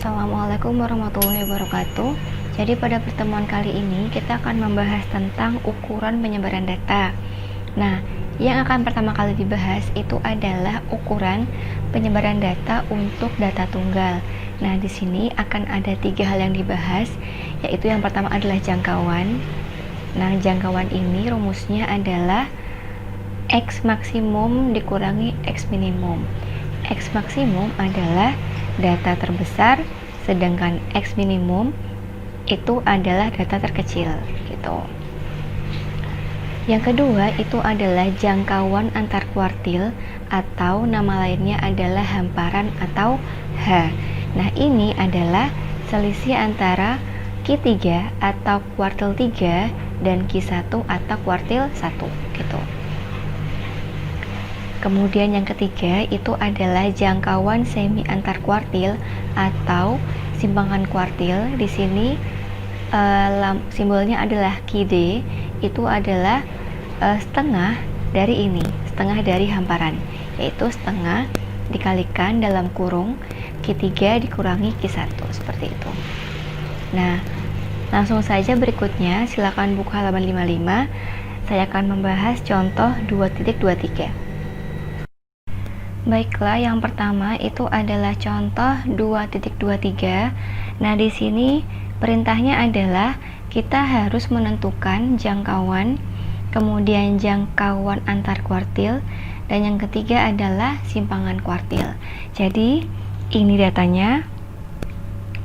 Assalamualaikum warahmatullahi wabarakatuh. Jadi pada pertemuan kali ini kita akan membahas tentang ukuran penyebaran data. Nah, yang akan pertama kali dibahas itu adalah ukuran penyebaran data untuk data tunggal. Nah, di sini akan ada 3 hal yang dibahas, yaitu yang pertama adalah jangkauan. Nah, jangkauan ini rumusnya adalah X maksimum dikurangi X minimum. X maksimum adalah data terbesar, sedangkan X minimum itu adalah data terkecil gitu. Yang kedua itu adalah jangkauan antar kuartil atau nama lainnya adalah hamparan atau H. Nah, ini adalah selisih antara Q3 atau kuartil 3 dan Q1 atau kuartil 1 gitu. Kemudian yang ketiga itu adalah jangkauan semi antar kuartil atau simpangan kuartil. Di sini simbolnya adalah QD, itu adalah setengah dari ini, setengah dari hamparan, yaitu setengah dikalikan dalam kurung Q3 dikurangi Q1, seperti itu. Nah, langsung saja berikutnya, silakan buka halaman 55. Saya akan membahas contoh 2.23. Baiklah, yang pertama itu adalah contoh 2.23. Nah, di sini perintahnya adalah kita harus menentukan jangkauan, kemudian jangkauan antar kuartil, dan yang ketiga adalah simpangan kuartil. Jadi, ini datanya.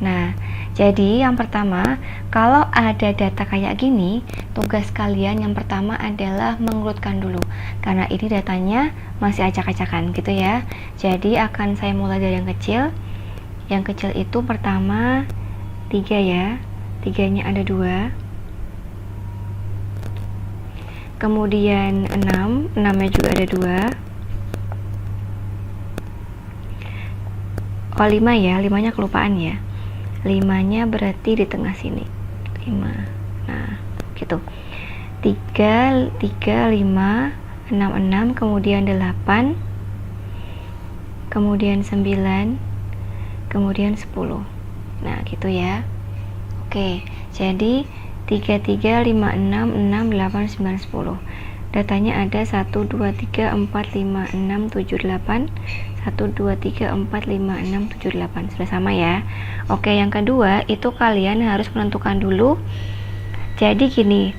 Nah, jadi yang pertama, kalau ada data kayak gini, tugas kalian yang pertama adalah mengurutkan dulu, karena ini datanya masih acak-acakan gitu ya. Jadi akan saya mulai dari yang kecil. Yang kecil itu pertama 3 ya, 3-nya ada 2. Kemudian 6, 6-nya juga ada 2. Oh, 5 ya, 5-nya kelupaan ya. 5-nya berarti di tengah sini, 5. Nah, gitu. 3, 5, 6, 6, kemudian 8, kemudian 9, kemudian 10. Nah, gitu ya. Oke, jadi 3, 3, 5, 6, 6, 8, 9, 10. Datanya ada 1, 2, 3, 4, 5, 6, 7, 8. 1, 2, 3, 4, 5, 6, 7, 8. Sudah sama ya. Oke, yang kedua itu kalian harus menentukan dulu. Jadi gini,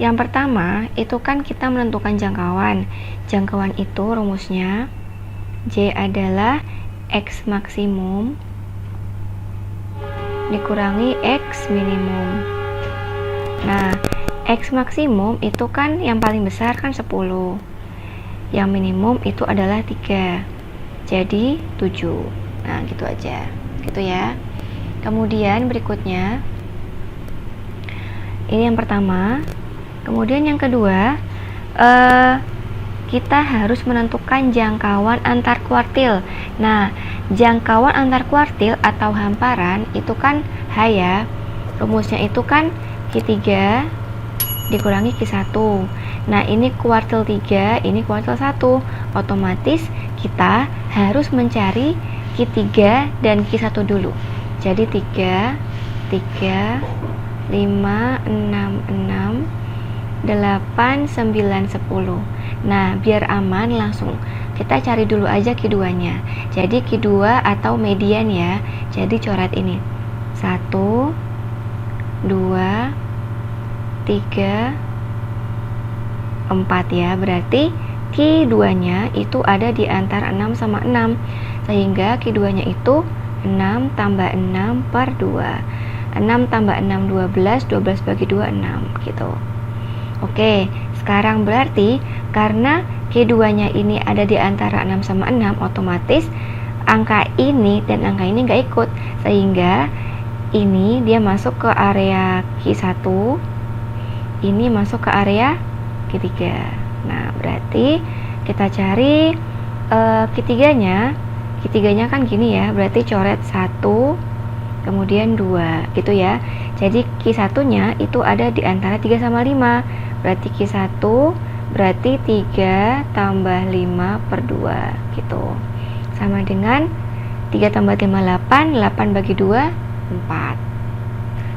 yang pertama itu kan kita menentukan jangkauan. Jangkauan itu rumusnya J adalah X maksimum dikurangi X minimum. Nah, X maksimum itu kan yang paling besar kan 10. Yang minimum itu adalah 3. Jadi 7. Nah, gitu aja. Gitu ya. Kemudian berikutnya ini yang pertama. Kemudian yang kedua, kita harus menentukan jangkauan antar kuartil. Nah, jangkauan antar kuartil atau hamparan itu kan H ya. Rumusnya itu kan Q3 dikurangi Q1. Nah, ini kuartil 3, ini kuartil 1. Otomatis kita harus mencari Q3 dan Q1 dulu. Jadi 3, 3, 5, 6, 6, 8, 9, 10. Nah, biar aman langsung kita cari dulu aja Q2-nya. Jadi Q2 atau median ya. Jadi coret ini. 1, 2, 3, 4 ya. Berarti Q2-nya itu ada di antara 6 sama 6. Sehingga Q2-nya itu 6 tambah 6 per 2. 6 tambah 6, 12. 12 bagi 2, 6 gitu. Oke, sekarang berarti karena Q2-nya ini ada di antara 6 sama 6, otomatis angka ini dan angka ini nggak ikut. Sehingga ini dia masuk ke area Q1, ini masuk ke area Q3. Nah, berarti kita cari Q3-nya. Q3-nya kan gini ya, berarti coret 1, kemudian 2, gitu ya. Jadi Q1-nya itu ada di antara 3 sama 5. Berarti Q1 berarti 3 tambah 5 per 2, gitu. Sama dengan 3 tambah 5, 8. 8 bagi 2, 4.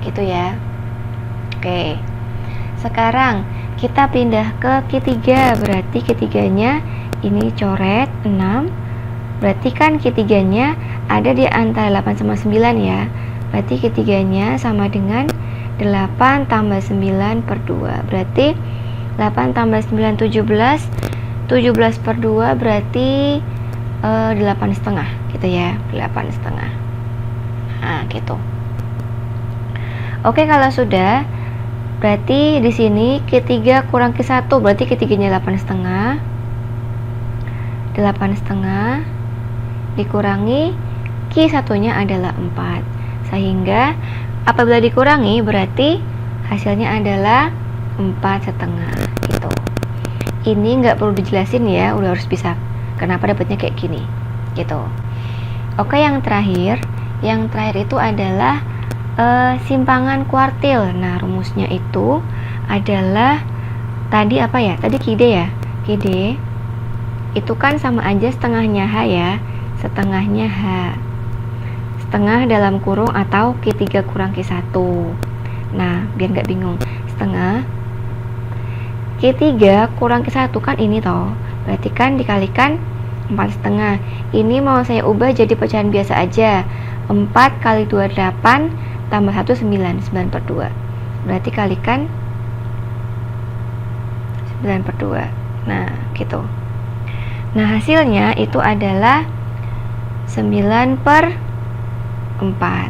Gitu ya. Oke. Sekarang kita pindah ke Q3. Berarti Q3-nya ini coret 6. Berarti kan Q3-nya ada di antara 8 sama 9 ya. Berarti Q3-nya sama dengan 8 tambah 9 per 2. Berarti 8 tambah 9, 17. 17 per 2 berarti 8,5 gitu ya. 8,5. Nah, gitu. Oke, kalau sudah, berarti di sini Q3 kurang Q1, berarti Q3-nya 8,5. 8,5 dikurangi Q1-nya adalah 4. Sehingga apabila dikurangi berarti hasilnya adalah 4,5 gitu. Ini nggak perlu dijelasin ya, udah harus bisa kenapa dapatnya kayak gini gitu. Oke, yang terakhir itu adalah simpangan kuartil. Nah, rumusnya itu adalah tadi apa ya? Tadi QD ya. QD itu kan sama aja setengahnya H ya. Setengahnya H. Setengah dalam kurung atau Q3 kurang Q1. Nah, biar nggak bingung. Setengah Q3 kurang Q1 kan ini toh. Berarti kan dikalikan 4,5. Ini mau saya ubah jadi pecahan biasa aja. 4 kali 2, 8 tambah 1, 9. 9 per 2. Berarti kalikan 9 per 2. Nah, gitu. Nah, hasilnya itu adalah 9 per 4.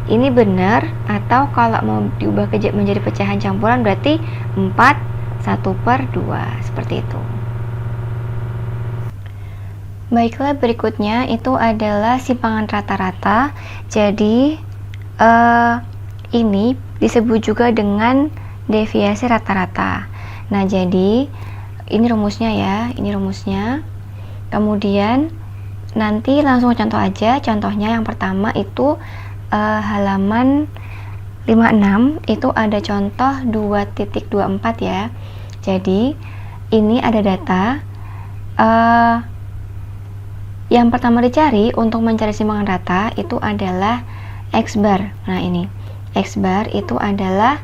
Ini benar, atau kalau mau diubah menjadi pecahan campuran berarti 4 1 per 2. Seperti itu. Baiklah, berikutnya itu adalah simpangan rata-rata. Jadi ini disebut juga dengan deviasi rata-rata. Nah, jadi ini rumusnya ya, ini rumusnya. Kemudian nanti langsung contoh aja. Contohnya yang pertama itu halaman 56 itu ada contoh 2.24 ya. Jadi ini ada data yang pertama dicari untuk mencari simpangan rata itu adalah X bar. Nah, ini X bar itu adalah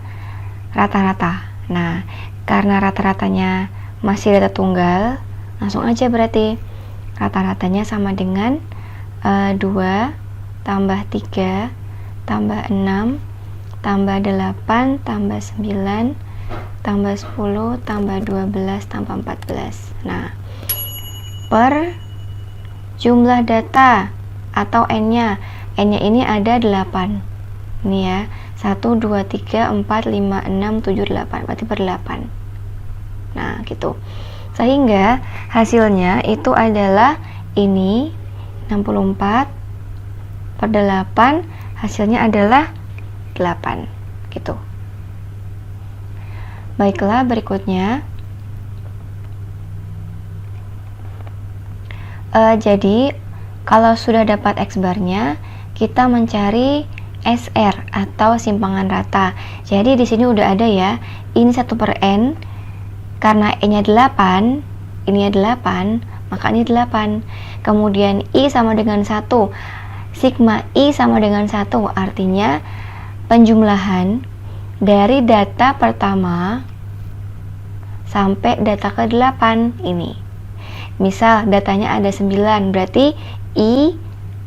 rata-rata. Nah, karena rata-ratanya masih data tunggal, langsung aja berarti rata-ratanya sama dengan 2 tambah 3 tambah 6 tambah 8 tambah 9 tambah 10 tambah 12 tambah 14. Nah, per jumlah data atau N-nya ini ada 8. Ini ya, 1, 2, 3, 4, 5, 6, 7, 8. Berarti per 8. Nah, gitu. Sehingga hasilnya itu adalah ini 64 per 8, hasilnya adalah 8 gitu. Baiklah, berikutnya jadi kalau sudah dapat X barnya, kita mencari SR atau simpangan rata. Jadi di sini udah ada ya, ini 1 per N. Karena E-nya 8, ini 8, maka ini 8. Kemudian I sama dengan 1. Sigma I sama dengan 1, artinya penjumlahan dari data pertama sampai data ke-8 ini. Misal datanya ada 9, berarti I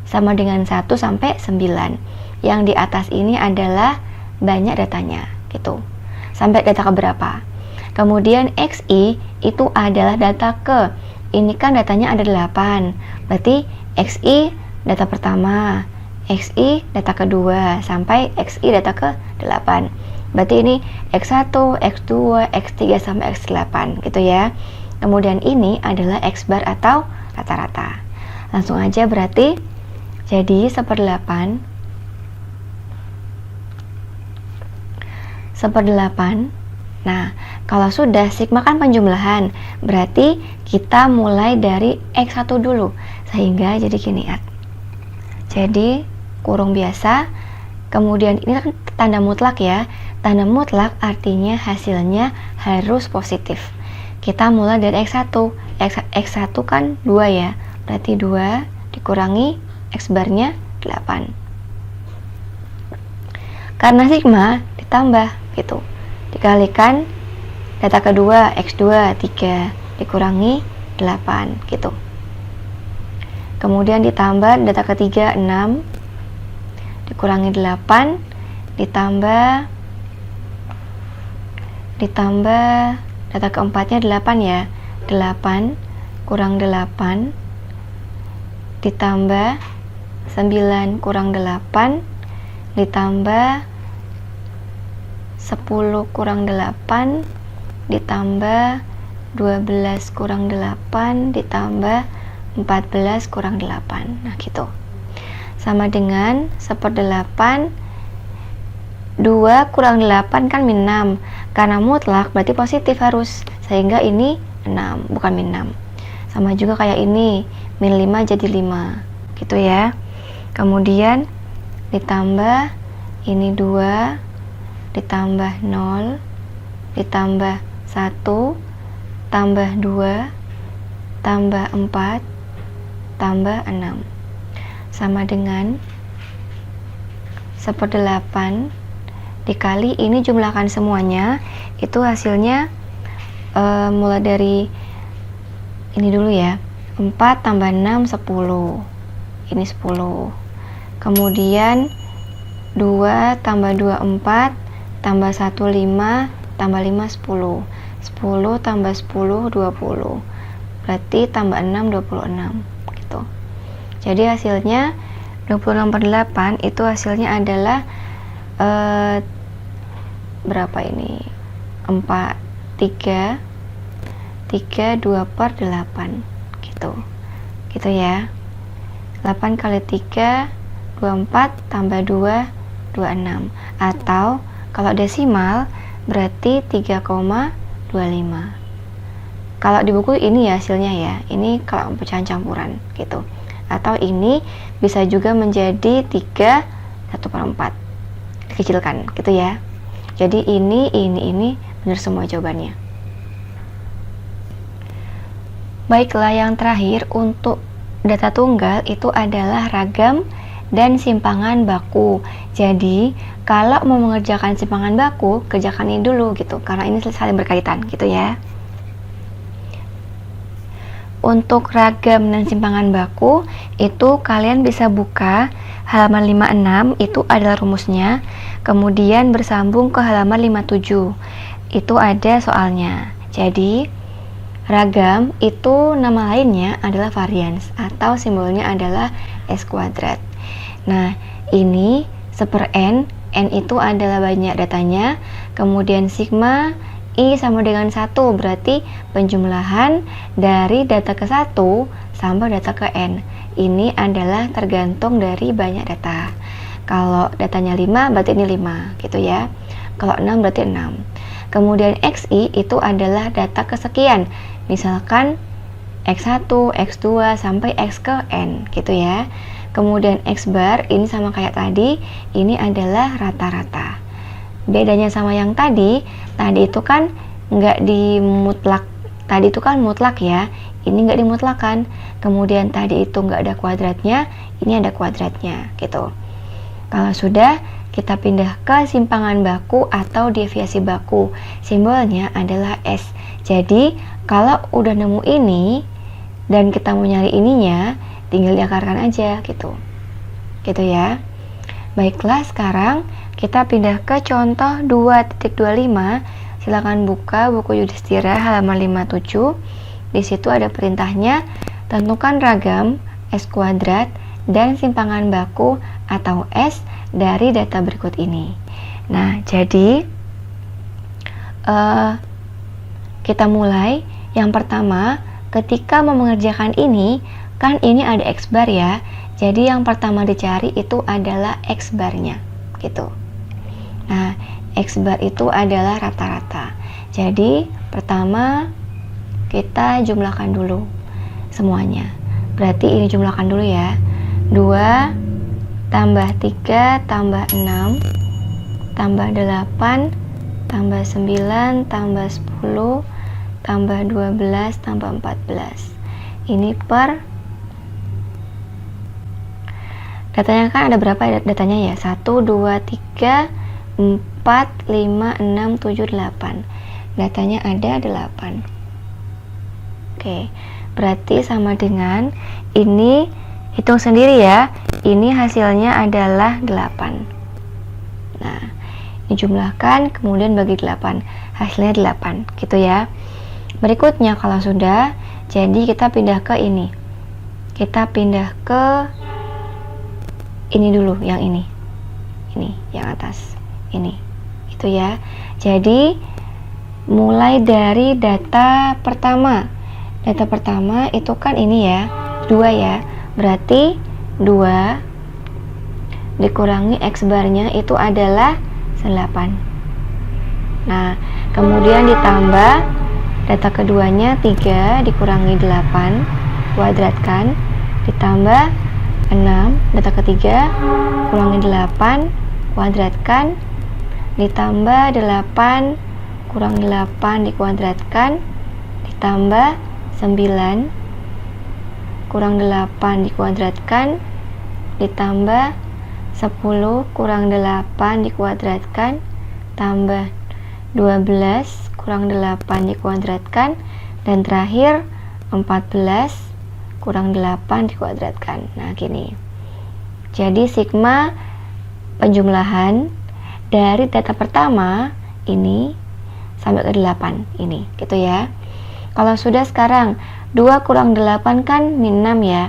sama dengan 1 sampai 9. Yang di atas ini adalah banyak datanya, gitu. Sampai data ke berapa? Kemudian XI itu adalah data ke. Ini kan datanya ada 8. Berarti XI data pertama, XI data kedua, sampai XI data ke 8. Berarti ini X1, X2, X3 sampai X8 gitu ya. Kemudian ini adalah X bar atau rata-rata. Langsung aja berarti jadi 1/8 Nah, kalau sudah sigma kan penjumlahan, berarti kita mulai dari X1 dulu. Sehingga jadi gini ya. Jadi kurung biasa, kemudian ini kan tanda mutlak ya. Tanda mutlak artinya hasilnya harus positif. Kita mulai dari X1. X1 kan 2 ya. Berarti 2 dikurangi X barnya 8. Karena sigma ditambah gitu, dikalikan data kedua X2 3 dikurangi 8 gitu. Kemudian ditambah data ketiga 6 dikurangi 8 ditambah data keempatnya 8 ya. 8 kurang 8 ditambah 9 kurang 8 ditambah 10 kurang 8 ditambah 12 kurang 8 ditambah 14 kurang 8. Nah gitu, sama dengan 1/8. 2 kurang 8 kan min 6, karena mutlak berarti positif harus, sehingga ini 6 bukan min 6. Sama juga kayak ini, min 5 jadi 5 gitu ya. Kemudian ditambah ini 2 ditambah 0 ditambah 1 tambah 2 tambah 4 tambah 6 sama dengan 1/8 dikali ini, jumlahkan semuanya, itu hasilnya mulai dari ini dulu ya, 4 tambah 6 10, ini 10. Kemudian 2 tambah 2 4 tambah 1 5 tambah 5 10, 10 tambah 10 20, berarti tambah 6 26 gitu. Jadi hasilnya 26/8 itu hasilnya adalah berapa ini? 4 3 2/8 gitu. Gitu ya. 8 kali 3 24 tambah 2 26, atau kalau desimal berarti 3,25. Kalau di buku ini ya hasilnya ya, ini kalau pecahan campuran gitu. Atau ini bisa juga menjadi 3 1/4, dikecilkan gitu ya. Jadi ini benar semua jawabannya. Baiklah, yang terakhir untuk data tunggal itu adalah ragam dan simpangan baku. Jadi kalau mau mengerjakan simpangan baku, kerjakan ini dulu gitu, karena ini saling berkaitan gitu ya. Untuk ragam dan simpangan baku itu kalian bisa buka halaman 56, itu adalah rumusnya. Kemudian bersambung ke halaman 57, itu ada soalnya. Jadi ragam itu nama lainnya adalah varians, atau simbolnya adalah S kuadrat. Nah ini 1/n, n itu adalah banyak datanya. Kemudian sigma I sama dengan 1, berarti penjumlahan dari data ke 1 sampai data ke n. Ini adalah tergantung dari banyak data. Kalau datanya 5 berarti ini 5 gitu ya. Kalau 6 berarti 6. Kemudian xi itu adalah data kesekian, misalkan x1, x2 sampai x ke n gitu ya. Kemudian x bar ini sama kayak tadi, ini adalah rata-rata. Bedanya sama yang tadi itu kan nggak dimutlak, tadi itu kan mutlak ya, ini nggak dimutlakan. Kemudian tadi itu nggak ada kuadratnya, ini ada kuadratnya gitu. Kalau sudah, kita pindah ke simpangan baku atau deviasi baku, simbolnya adalah S. Jadi kalau udah nemu ini dan kita mau nyari ininya, tinggal diakarkan aja gitu ya. Baiklah, sekarang kita pindah ke contoh 2.25. Silakan buka buku Yudhistira halaman 57. Di situ ada perintahnya, tentukan ragam S kuadrat dan simpangan baku atau S dari data berikut ini. Nah, jadi kita mulai. Yang pertama, ketika mau mengerjakan ini, kan ini ada X bar ya. Jadi yang pertama dicari itu adalah X barnya gitu. Nah, X bar itu adalah rata-rata. Jadi pertama kita jumlahkan dulu semuanya. Berarti ini jumlahkan dulu ya. 2 tambah 3 tambah 6 tambah 8 tambah 9 tambah 10 tambah 12 tambah 14. Ini per Datanya kan ada berapa datanya ya? 1, 2, 3, 4, 5, 6, 7, 8. Datanya ada 8. Oke, berarti sama dengan ini, hitung sendiri ya. Ini hasilnya adalah 8. Nah, dijumlahkan kemudian bagi 8. Hasilnya 8, gitu ya. Berikutnya kalau sudah, jadi kita pindah ke ini. Kita pindah ke ini dulu, yang ini. Ini, yang atas. Ini. Itu ya. Jadi mulai dari data pertama. Data pertama itu kan ini ya, 2 ya. Berarti 2 dikurangi X barnya itu adalah 8. Nah, kemudian ditambah data keduanya 3 dikurangi 8 kuadratkan, ditambah 6, data ketiga kurangi 8 kuadratkan, ditambah 8 kurangi 8 dikuadratkan, ditambah 9 kurang 8 dikuadratkan, ditambah 10 kurang 8 dikuadratkan, tambah 12 kurang 8 dikuadratkan, dan terakhir 14 kurang 8 dikuadratkan. Nah, gini. Jadi sigma penjumlahan dari data pertama ini sampai ke 8 ini, gitu ya. Kalau sudah sekarang 2 kurang 8 kan min 6 ya.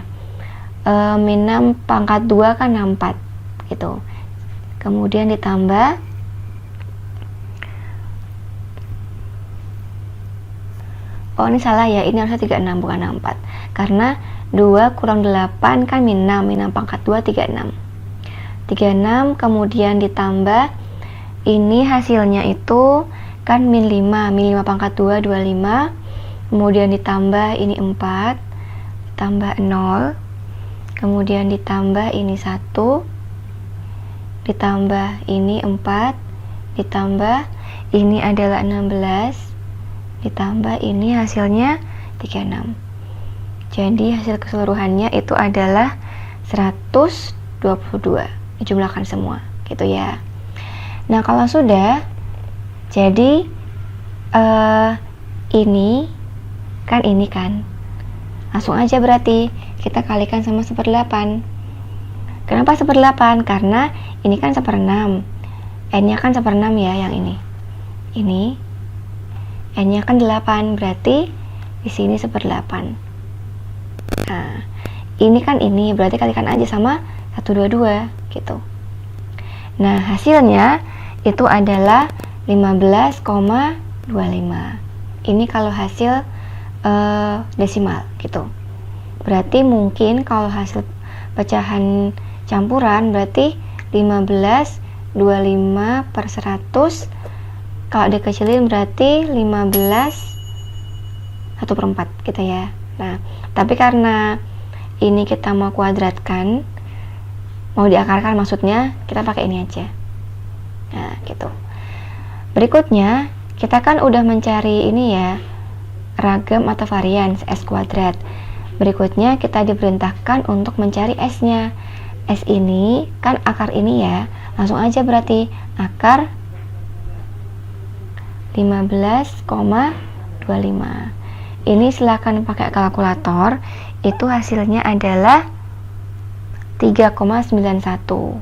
Min 6 pangkat 2 kan 4 gitu. Kemudian ditambah ini salah ya, ini harusnya 36 bukan 64. Karena 2 kurang 8 kan min 6, min 6 pangkat 2 36. 36 kemudian ditambah ini hasilnya itu kan min 5, min 5 pangkat 2 25. Kemudian ditambah ini 4, ditambah 0, kemudian ditambah ini 1, ditambah ini 4, ditambah ini adalah 16, ditambah ini hasilnya 36. Jadi hasil keseluruhannya itu adalah 122, dijumlahkan semua, gitu ya. Nah, kalau sudah, jadi ini kan langsung aja berarti kita kalikan sama 1/8. Kenapa 1/8? Karena ini kan 1/6, n-nya kan 1/6 ya, yang ini n-nya kan 8, berarti di sini 1/8. Nah, ini kan ini berarti kalikan aja sama 122 gitu. Nah, hasilnya itu adalah 15,25. Ini kalau hasil desimal gitu. Berarti mungkin kalau hasil pecahan campuran berarti 15,25 per 100. Kalau dikecilin berarti 15/1/4 gitu ya. Nah, tapi karena ini kita mau kuadratkan, mau diakarkan maksudnya, kita pakai ini aja. Nah, gitu. Berikutnya, kita kan udah mencari ini ya, ragam atau varian S kuadrat. Berikutnya kita diperintahkan untuk mencari S-nya. S ini kan akar ini ya, langsung aja berarti akar 15,25. Ini silakan pakai kalkulator, itu hasilnya adalah 3,91.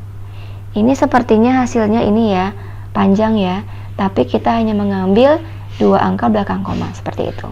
Ini sepertinya hasilnya ini ya, panjang ya, tapi kita hanya mengambil 2 angka belakang koma, seperti itu.